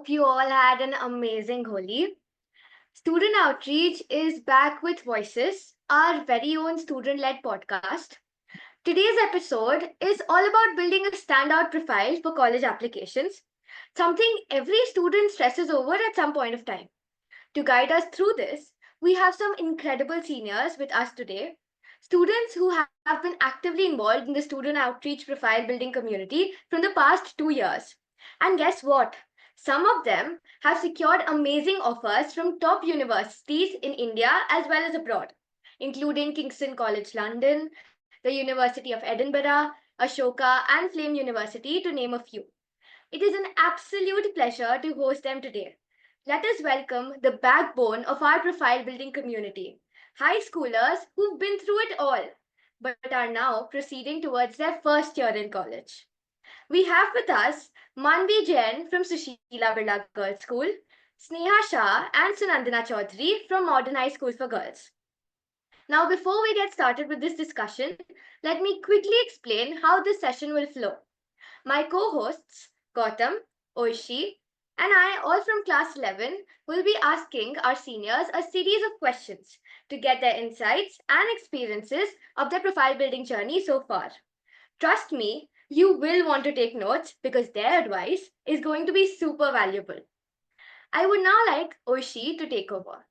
hope you all had an amazing Holi. Student Outreach is back with Voices, our very own student led podcast. Today's episode is all about building a standout profile for college applications, something every student stresses over at some point of time. To guide us through this, we have some incredible seniors with us today, students who have been actively involved in the student outreach profile building community from the past 2 years. And guess what? Some of them have secured amazing offers from top universities in India as well as abroad, including Kingston College London, the University of Edinburgh, Ashoka, and Flame University, to name a few. It is an absolute pleasure to host them today. Let us welcome the backbone of our profile building community, high schoolers who've been through it all, but are now proceeding towards their first year in college. We have with us Manvi Jain from Sushila Birla Girls School, Sneha Shah and Sunandana Chaudhary from Modern High School for Girls. Now, before we get started with this discussion, let me quickly explain how this session will flow. My co hosts, Gautam, Oishi, and I, all from class 11, will be asking our seniors a series of questions to get their insights and experiences of their profile building journey so far. Trust me, you will want to take notes because their advice is going to be super valuable. I would now like Oishi to take over.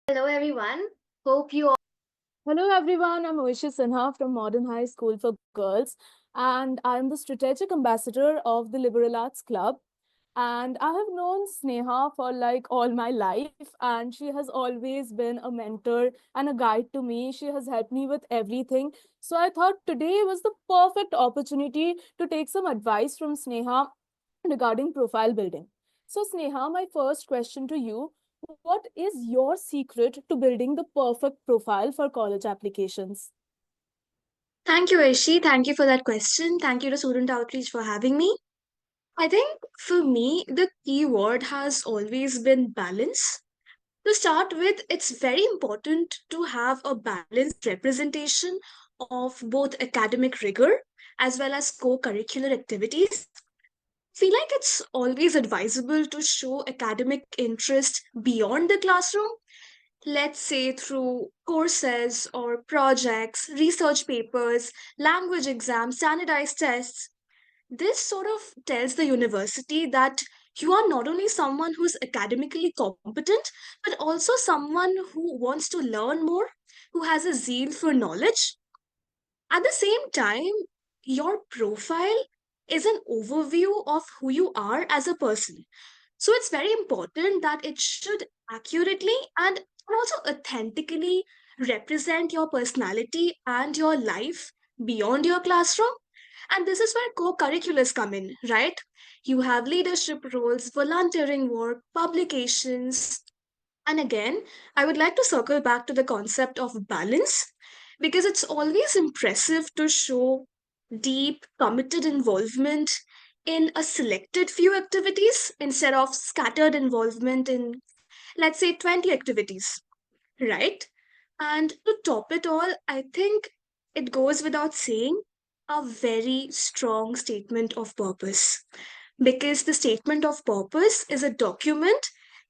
Hello, everyone. Hope you all. Hello everyone, I'm Oishi Sinha from Modern High School for Girls, and I'm the strategic ambassador of the Liberal Arts Club. And I have known Sneha for like all my life, and she has always been a mentor and a guide to me. She has helped me with everything. So I thought today was the perfect opportunity to take some advice from Sneha regarding profile building. So, Sneha, my first question to you: what is your secret to building the perfect profile for college applications? Thank you, Ishi. Thank you for that question. Thank you to Student Outreach for having me. I think for me, the key word has always been balance. To start with, it's very important to have a balanced representation of both academic rigor as well as co curricular activities. Feel like it's always advisable to show academic interest beyond the classroom, let's say through courses or projects, research papers, language exams, standardized tests. This sort of tells the university that you are not only someone who's academically competent, but also someone who wants to learn more, who has a zeal for knowledge. At the same time, your profile is an overview of who you are as a person. So it's very important that it should accurately and also authentically represent your personality and your life beyond your classroom. And this is where co curriculars come in, right? You have leadership roles, volunteering work, publications. And again, I would like to circle back to the concept of balance because it's always impressive to show deep, committed involvement in a selected few activities instead of scattered involvement in, let's say, 20 activities, right? And to top it all, I think it goes without saying a very strong statement of purpose. Because the statement of purpose is a document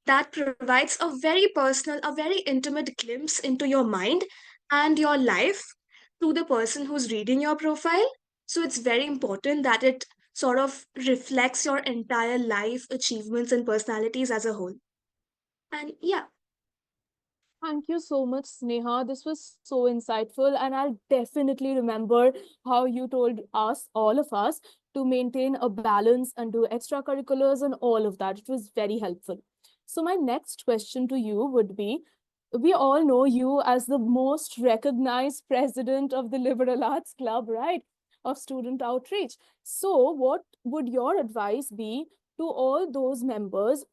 that provides a very personal, a very intimate glimpse into your mind and your life to the person who's reading your profile. So it's very important that it sort of reflects your entire life, achievements, and personalities as a whole. And yeah, Thank you so much, Sneha. This was so insightful, and I'll definitely remember how you told us, all of us, to maintain a balance and do extracurriculars and all of that. It was very helpful. So, my next question to you would be: we all know you as the most recognized president of the Liberal Arts Club, right? Of student outreach. So, what would your advice be to all those members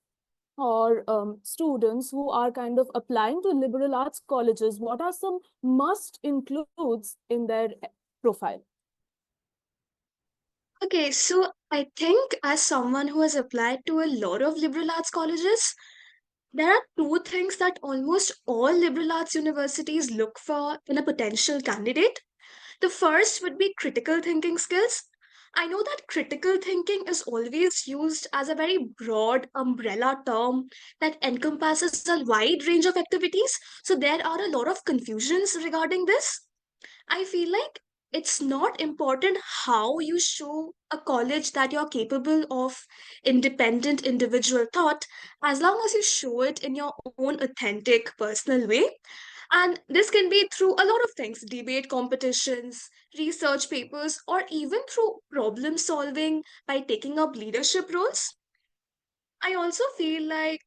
or students who are kind of applying to liberal arts colleges? What are some must includes in their profile? okay, so I think as someone who has applied to a lot of liberal arts colleges, there are two things that almost all liberal arts universities look for in a potential candidate. The first would be critical thinking skills. I know that critical thinking is always used as a very broad umbrella term that encompasses a wide range of activities. So there are a lot of confusions regarding this. I feel like it's not important how you show a college that you're capable of independent individual thought, as long as you show it in your own authentic personal way. And this can be through a lot of things: debate competitions, research papers, or even through problem solving by taking up leadership roles. I also feel like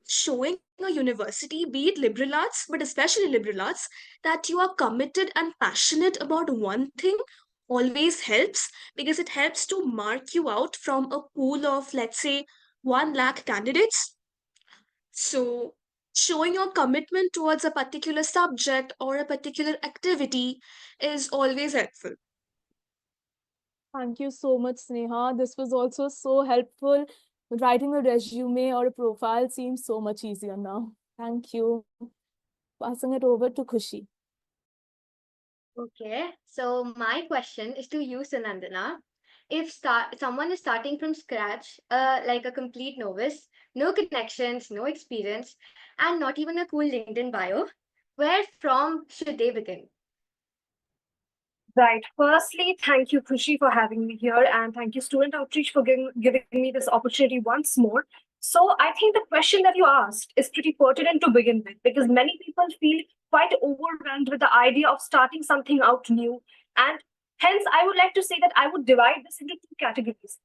showing a university, be it liberal arts, but especially liberal arts, that you are committed and passionate about one thing always helps, because it helps to mark you out from a pool of, let's say, 1 lakh candidates. So, showing your commitment towards a particular subject or a particular activity is always helpful. Thank you so much, Sneha. This was also so helpful. Writing a resume or a profile seems so much easier now. Thank you. Passing it over to Khushi. Okay, so my question is to you, Sanandana. If someone is starting from scratch, like a complete novice, no connections, no experience, and not even a cool LinkedIn bio, where from should they begin? Right. Firstly, thank you, Krushi, for having me here, and thank you, Student Outreach, for giving me this opportunity once more. So, I think the question that you asked is pretty pertinent to begin with, because many people feel quite overwhelmed with the idea of starting something out new. And hence, I would like to say that I would divide this into two categories: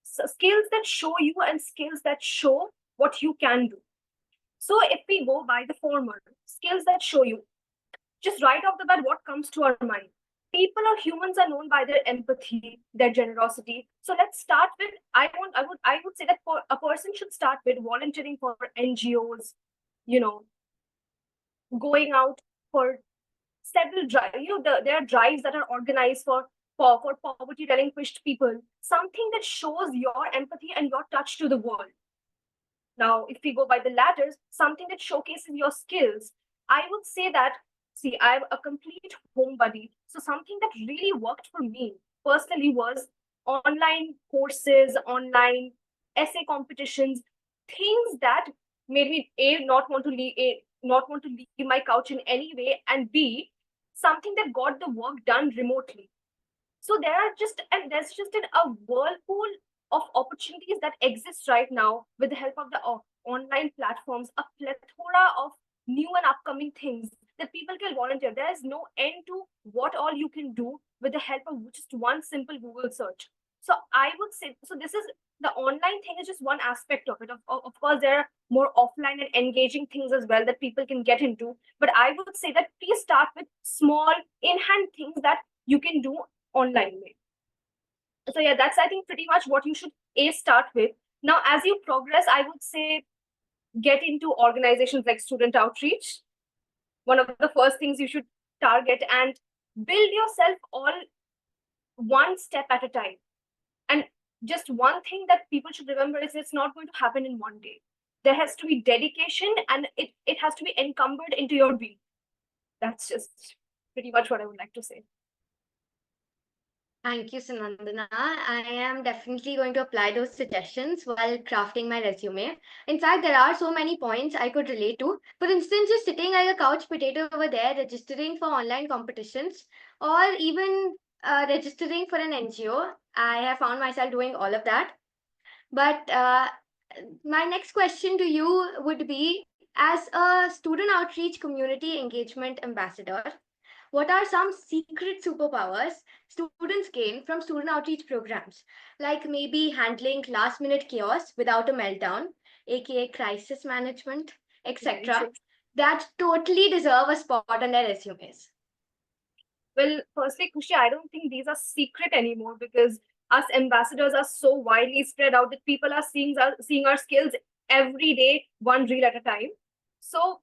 so skills that show you and skills that show what you can do. So, if we go by the former, skills that show you, just right off the bat, what comes to our mind? People or humans are known by their empathy, their generosity. So let's start with, I would say that for a person should start with volunteering for NGOs, you know, going out for several drives. There are drives that are organized for poverty relinquished people. Something that shows your empathy and your touch to the world. Now, if we go by the ladders, something that showcases your skills, I would say that, see, I'm a complete home buddy. So, something that really worked for me personally was online courses, online essay competitions, things that made me not want to leave my couch in any way, and B, something that got the work done remotely. So there's just a whirlpool of opportunities that exists right now with the help of the online platforms, a plethora of new and upcoming things that people can volunteer. There is no end to what all you can do with the help of just one simple Google search. So I would say, so this is the online thing is just one aspect of it. Of course, there are more offline and engaging things as well that people can get into. But I would say that please start with small in-hand things that you can do online way. So yeah, that's I think pretty much what you should start with. Now, as you progress, I would say get into organizations like student outreach. One of the first things you should target, and build yourself all one step at a time. And just one thing that people should remember is it's not going to happen in one day. There has to be dedication, and it has to be encumbered into your being. That's just pretty much what I would like to say. Thank you, Sanandana. I am definitely going to apply those suggestions while crafting my resume. In fact, there are so many points I could relate to. For instance, just sitting like a couch potato over there, registering for online competitions, or even registering for an NGO. I have found myself doing all of that. But my next question to you would be, as a student outreach community engagement ambassador, what are some secret superpowers students gain from student outreach programs? Like maybe handling last minute chaos without a meltdown, aka crisis management, etc., that totally deserve a spot on their resumes. Well, firstly, Kushi, I don't think these are secret anymore, because us ambassadors are so widely spread out that people are seeing our skills every day, one reel at a time. So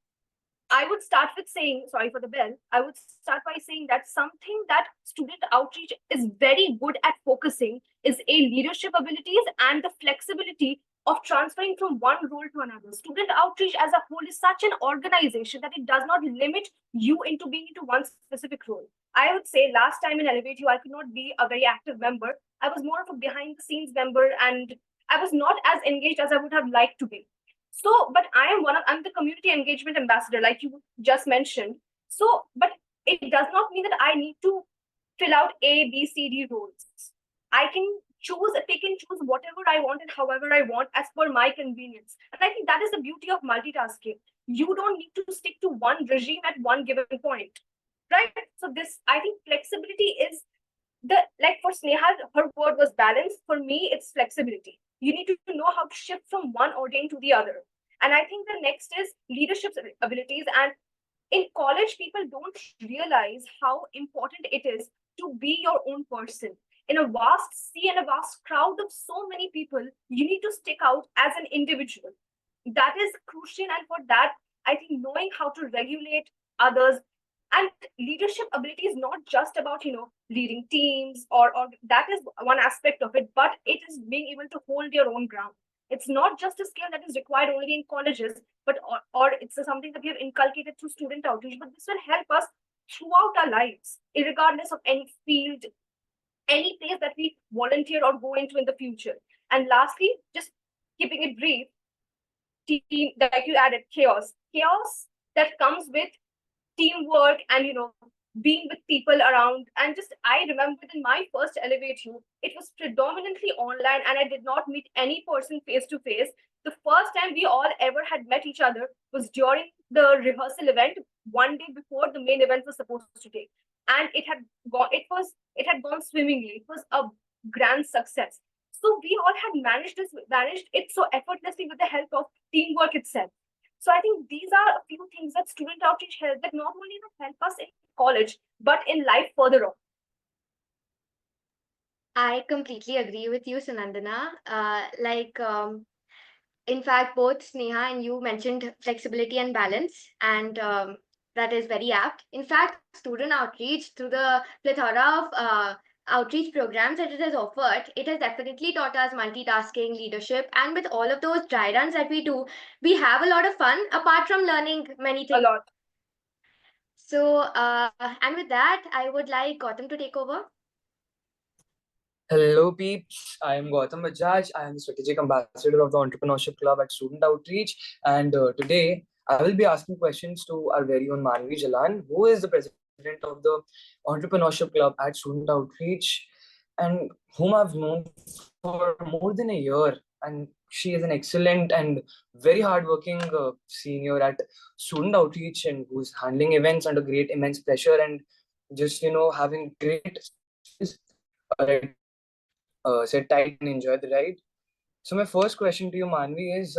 I would start with saying, sorry for the bell, I would start by saying that something that student outreach is very good at focusing is a leadership abilities and the flexibility of transferring from one role to another. Student outreach as a whole is such an organization that it does not limit you into being into one specific role. I would say last time in Elevate You, I could not be a very active member. I was more of a behind the scenes member, and I was not as engaged as I would have liked to be. So, but I'm the community engagement ambassador, like you just mentioned. So, but it does not mean that I need to fill out A, B, C, D roles. I can pick and choose whatever I want and however I want as per my convenience. And I think that is the beauty of multitasking. You don't need to stick to one regime at one given point, right? So this, I think flexibility is the, like for Sneha, her word was balance. For me, it's flexibility. You need to know how to shift from one ordain to the other. And I think the next is leadership abilities. And in college, people don't realize how important it is to be your own person. In a vast sea and a vast crowd of so many people, you need to stick out as an individual. That is crucial. And for that, I think knowing how to regulate others, and leadership ability is not just about leading teams, or that is one aspect of it, but it is being able to hold your own ground. It's not just a skill that is required only in colleges, but or it's something that we have inculcated through student outreach, but this will help us throughout our lives, regardless of any field, any place that we volunteer or go into in the future. And lastly, just keeping it brief, team, like you added, chaos that comes with teamwork and being with people around. And just, I remember in my first elevate you, it was predominantly online and I did not meet any person face to face. The first time we all ever had met each other was during the rehearsal event, one day before the main event was supposed to take. And it had gone swimmingly. It was a grand success. So we all had managed it so effortlessly with the help of teamwork itself. So I think these are a few things that student outreach help, that not only help us in college, but in life further on. I completely agree with you, Sanandana. In fact, both Sneha and you mentioned flexibility and balance, and that is very apt. In fact, student outreach, through the plethora of outreach programs that it has offered, it has definitely taught us multitasking, leadership, and with all of those dry runs that we do, we have a lot of fun apart from learning many A things. lot. So, and with that, I would like Gautam to take over. Hello, peeps. I am Gautam Bajaj. I am the strategic ambassador of the Entrepreneurship Club at Student Outreach. And today, I will be asking questions to our very own Manvi Jalan, who is the president of the Entrepreneurship Club at Student Outreach, and whom I've known for more than a year. And she is an excellent and very hardworking senior at Student Outreach, and who's handling events under great immense pressure and just having great skills. Sit tight and enjoy the ride. So my first question to you, Manvi, is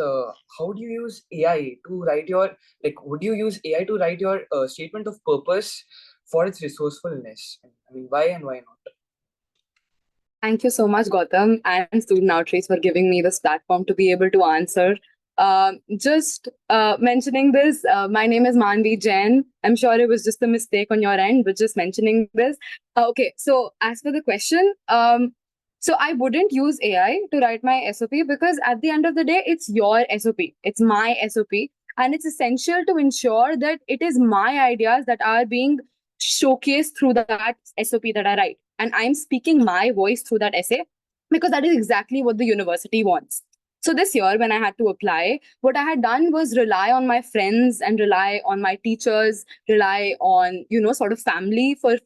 how do you use AI to write your, would you use AI to write your statement of purpose for its resourcefulness? I mean, why and why not? Thank you so much, Gautam and Student Outreach, for giving me this platform to be able to answer. Just mentioning this, my name is Manvi Jain. I'm sure it was just a mistake on your end, but just mentioning this. Okay, so as for the question, so I wouldn't use AI to write my SOP because at the end of the day, it's your SOP. It's my SOP. And it's essential to ensure that it is my ideas that are being showcased through that SOP that I write. And I'm speaking my voice through that essay because that is exactly what the university wants. So this year, when I had to apply, what I had done was rely on my friends and rely on my teachers, rely on, sort of family for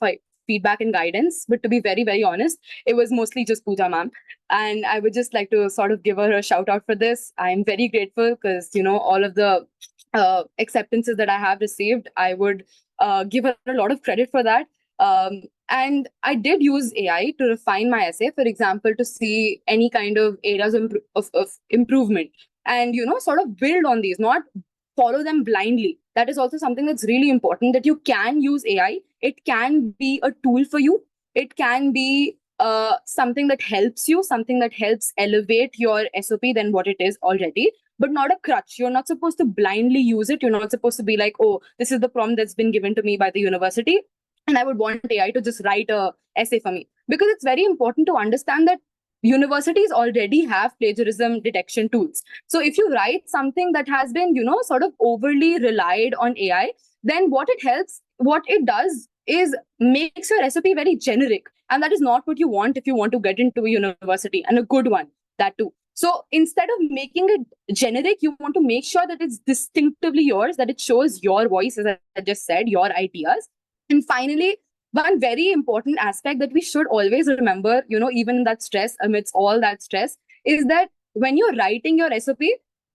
feedback and guidance. But to be very, very honest, it was mostly just Pooja ma'am. And I would just like to sort of give her a shout out for this. I'm very grateful because, all of the acceptances that I have received, I would give her a lot of credit for that. And I did use AI to refine my essay, for example, to see any kind of areas of improvement and, sort of build on these, not follow them blindly. That is also something that's really important, that you can use AI. It can be a tool for you. It can be something that helps you, something that helps elevate your SOP than what it is already, but not a crutch. You're not supposed to blindly use it. You're not supposed to be like, oh, this is the prompt that's been given to me by the university, and I would want AI to just write a essay for me. Because it's very important to understand that universities already have plagiarism detection tools. So if you write something that has been, sort of overly relied on AI, then what it does is makes your SOP very generic. and that is not what you want if you want to get into a university, and a good one, that too. So instead of making it generic, you want to make sure that it's distinctively yours, that it shows your voice, as I just said, your ideas. And finally, one very important aspect that we should always remember, even in that stress, amidst all that stress, is that when you're writing your SOP,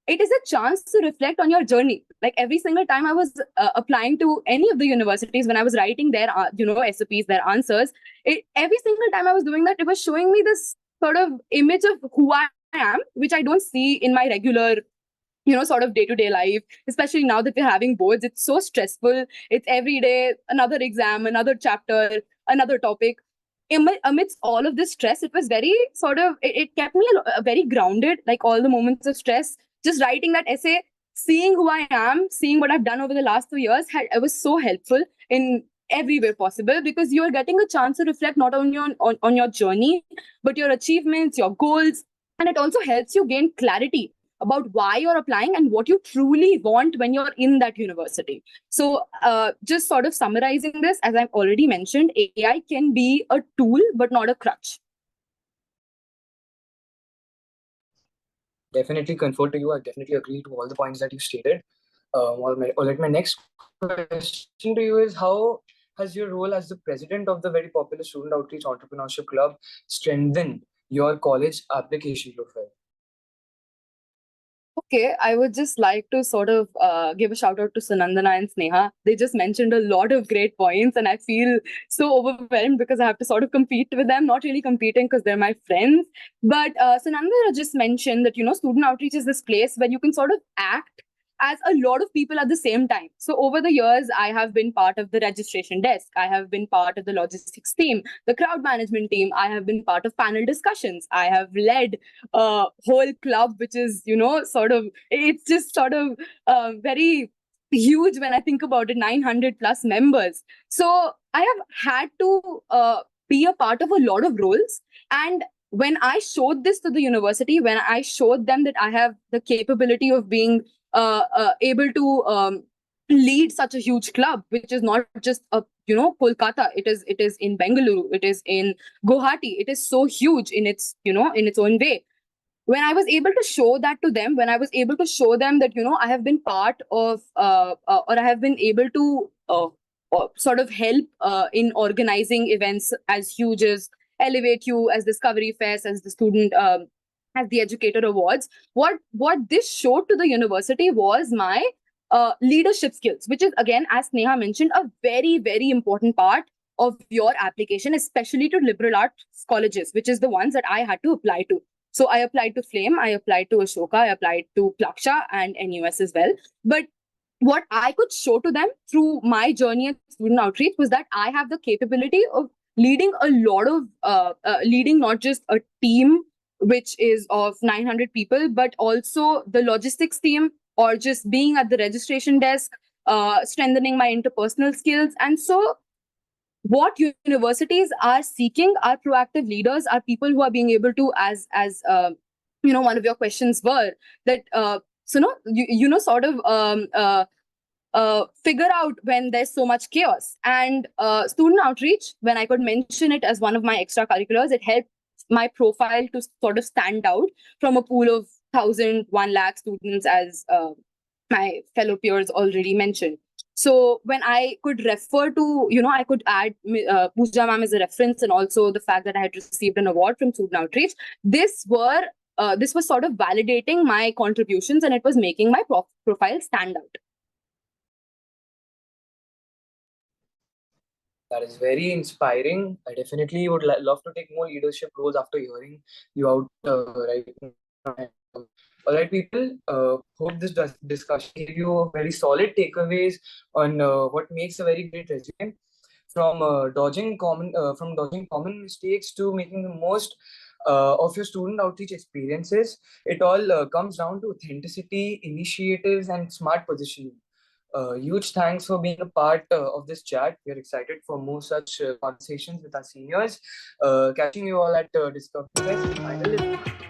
it is a chance to reflect on your journey. Like every single time I was applying to any of the universities, when I was writing their, SOPs, their answers, every single time I was doing that, it was showing me this sort of image of who I am, which I don't see in my regular sort of day-to-day life, especially now that we're having boards. It's so stressful. It's every day another exam, another chapter, another topic. Amidst all of this stress, it was very sort of, it kept me very grounded. Like all the moments of stress, just writing that essay, seeing who I am, seeing what I've done over the last 2 years, it was so helpful in every way possible, because you're getting a chance to reflect not only on your journey, but your achievements, your goals. And it also helps you gain clarity about why you're applying and what you truly want when you're in that university. So just sort of summarizing this, as I've already mentioned, AI can be a tool, but not a crutch. Definitely confer to you. I definitely agree to all the points that you stated. My next question to you is, how has your role as the president of the very popular Student Outreach Entrepreneurship Club strengthened your college application profile? Okay, I would just like to sort of give a shout out to Sunandana and Sneha. They just mentioned a lot of great points, and I feel so overwhelmed because I have to sort of compete with them. Not really competing because they're my friends, but Sunandana just mentioned that, student outreach is this place where you can sort of act as a lot of people at the same time. So over the years, I have been part of the registration desk. I have been part of the logistics team, the crowd management team. I have been part of panel discussions. I have led a whole club, which is, sort of, it's just sort of very huge when I think about it, 900 plus members. So I have had to be a part of a lot of roles. And when I showed this to the university, when I showed them that I have the capability of being able to lead such a huge club, which is not just a Kolkata, it is in Bengaluru, it is in Guwahati, it is so huge in its in its own way. When I was able to show that to them, when I was able to show them that I have been part of or I have been able to sort of help in organizing events as huge as Elevate You, as Discovery Fest, as the student as the Educator Awards, what this showed to the university was my leadership skills, which is, again, as Neha mentioned, a very, very important part of your application, especially to liberal arts colleges, which is the ones that I had to apply to. So I applied to Flame, I applied to Ashoka, I applied to Klaksha and NUS as well. But what I could show to them through my journey at student outreach was that I have the capability of leading a lot of, leading not just a team which is of 900 people, but also the logistics team, or just being at the registration desk, strengthening my interpersonal skills. And so what universities are seeking are proactive leaders, are people who are being able to, as one of your questions were, that sort of figure out when there's so much chaos. And student outreach, when I could mention it as one of my extracurriculars, it helped my profile to sort of stand out from a pool of 1,000, 1 lakh students, as my fellow peers already mentioned. So when I could refer to, I could add Pooja ma'am as a reference, and also the fact that I had received an award from Student Outreach, this was sort of validating my contributions, and it was making my profile stand out. That is very inspiring. I definitely would love to take more leadership roles after hearing you out right now. All right, people. Hope this discussion gave you very solid takeaways on what makes a very great resume. From dodging common mistakes to making the most of your student outreach experiences. It all comes down to authenticity, initiatives, and smart positioning. Huge thanks for being a part of this chat. We are excited for more such conversations with our seniors. Catching you all at Discovery Fest.